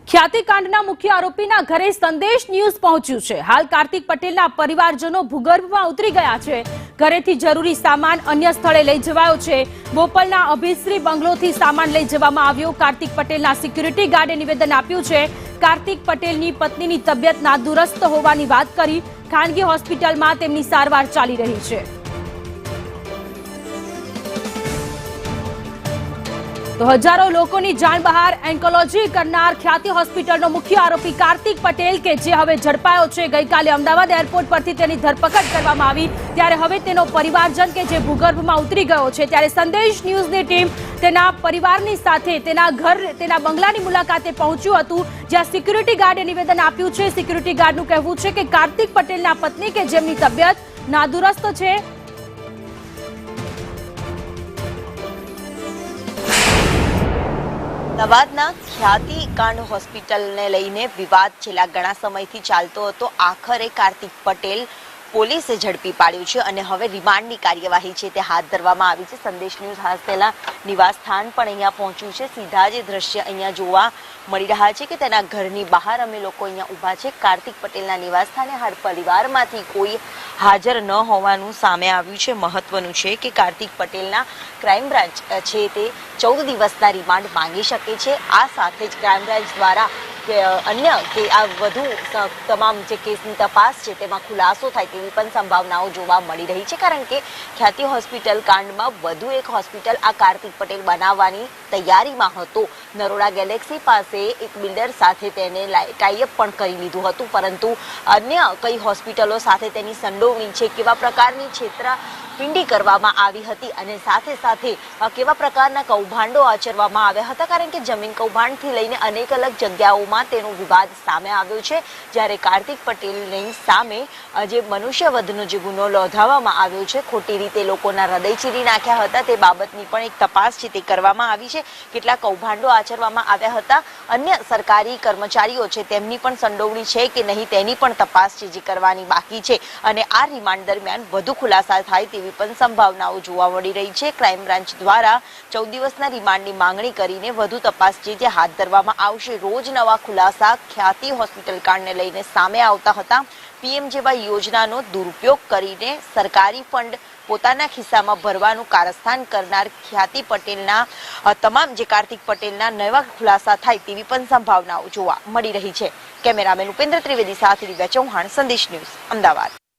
ખ્યાતિકાંડના મુખ્ય આરોપીના ઘરે સંદેશ ન્યૂઝ પહોંચ્યું છે। હાલ કાર્તિક પટેલના પરિવારજનો ભૂગર્ભમાં ઉતરી ગયા છે। ઘરેથી જરૂરી સામાન અન્ય સ્થળે લઈ જવાયો છે। બોપલના અભિશ્રી બંગલોથી સામાન લઈ જવામાં આવ્યો। કાર્તિક પટેલના સિક્યુરિટી ગાર્ડે નિવેદન આપ્યું છે। કાર્તિક પટેલની પત્નીની તબિયત નાદુરસ્ત હોવાની વાત કરી। ખાનગી હોસ્પિટલમાં તેમની સારવાર ચાલી રહી છે। तो हजारों लोगों जान बहार एंकोलॉजी करनार ख्याति होस्पिटलनो मुख्य आरोपी कार्तिक पटेल के जे हवे झड़पायो छे। गई काले अमदावाद एरपोर्ट परथी तेनी धरपकड़ करवामां आवी त्यारे हवे तेनो परिवारजन के जे भूगर्भमां उतरी गयो छे त्यारे संदेश न्यूज़नी टीम तेना परिवारनी साथे तेना घर तेना बंगलानी मुलाकाते पहोंच्युं हतुं ज्यां सिक्युरिटी गार्डे निवेदन आप्युं छे। सिक्युरिटी गार्डनुं कहेवुं छे के कार्तिक पटेलना पत्नी के जेमनी तबियत नादुरस्त छे। અમદાવાદના ખ્યાતિકાંડ હોસ્પિટલને લઈને વિવાદ છેલ્લા ઘણા સમયથી ચાલતો હતો। આખરે કાર્તિક પટેલ પોલીસે ઝડપી પાડ્યું છે અને હવે રિમાન્ડની કાર્યવાહી છે તે હાથ ધરવામાં આવી છે। સંદેશ ન્યૂઝ હાલ તેના નિવાસ સ્થાન પણ અહીંયા પહોંચ્યું છે। સીધા જ દ્રશ્ય અહીંયા જોવા મળી રહ્યા છે કે તેના ઘરની બહાર અમે લોકો અહીંયા ઊભા છે। કાર્તિક પટેલના નિવાસ સ્થાને હાલ પરિવારમાંથી કોઈ હાજર ન હોવાનું સામે આવ્યું છે। મહત્વનું છે કે કાર્તિક પટેલના ક્રાઇમ બ્રાન્ચ છે તે 14 દિવસના રિમાન્ડ માંગી શકે છે। આ સાથે જ ક્રાઇમ બ્રાન્ચ દ્વારા अन्य के आ વધુ તમામ જે કેસની તપાસ છે તેમાં ખુલાસો થાય તેવી પણ સંભાવનાઓ જોવા મળી રહી છે। કારણ કે ખ્યાતિ હોસ્પિટલ કાંડમાં વધુ એક હોસ્પિટલ આ કાર્તિક પટેલ બનાવવાની તૈયારીમાં હતો। નરોડા ગેલેક્સી પાસે એક બિલ્ડર સાથે તેને ટાઈઅપ પણ કરી લીધું હતું, પરંતુ અન્ય કઈ હોસ્પિટલો સાથે તેની સંડોવણી છે, કેવા પ્રકારની છેતરાપિંડી કરવામાં આવી હતી અને સાથે સાથે કેવા પ્રકારના કૌભાંડો આચરવામાં આવ્યા હતા। કારણ કે જમીન કૌભાંડથી લઈને અનેક અલગ જગ્યાઓમાં તેનો વિવાદ સામે આવ્યો છે। જ્યારે કાર્તિક પટેલની સામે જે મનુષ્યવધનો જે ગુનો નોંધાવવામાં આવ્યો છે, ખોટી રીતે લોકોના હૃદય ચીરી નાખ્યા હતા, તે બાબતની પણ એક તપાસ છે તે કરવામાં આવી છે। કેટલા કૌભાંડો આચરવામાં આવ્યા હતા, અન્ય સરકારી કર્મચારીઓ છે તેમની પણ સંડોવણી છે કે નહીં તેની પણ તપાસ છે જે કરવાની બાકી છે અને આ રિમાન્ડ દરમિયાન વધુ ખુલાસા થાય તેવી પણ સંભાવનાઓ જોવા મળી રહી છે। ક્રાઇમ બ્રાન્ચ દ્વારા 14 દિવસના રિમાન્ડની માંગણી કરીને વધુ તપાસ છે જે હાથ ધરવામાં આવશે। રોજ નવા ખુલાસા ખ્યાતિ હોસ્પિટલ કાંડને લઈને સામે આવતા હતા। પીએમ જેવા યોજનાનો દુરુપયોગ કરીને સરકારી ફંડ પોતાના ખિસ્સામાં ભરવાનું કારસ્તાન કરનાર ખ્યાતિ પટેલના તમામ જે કાર્તિક પટેલના નવા ખુલાસા થાય તેવી પણ સંભાવનાઓ જોવા મળી રહી છે। કેમેરામેન ઉપેન્દ્ર ત્રિવેદી સાથે દિવ્યા ચૌહાણ, સંદેશ ન્યૂઝ, અમદાવાદ।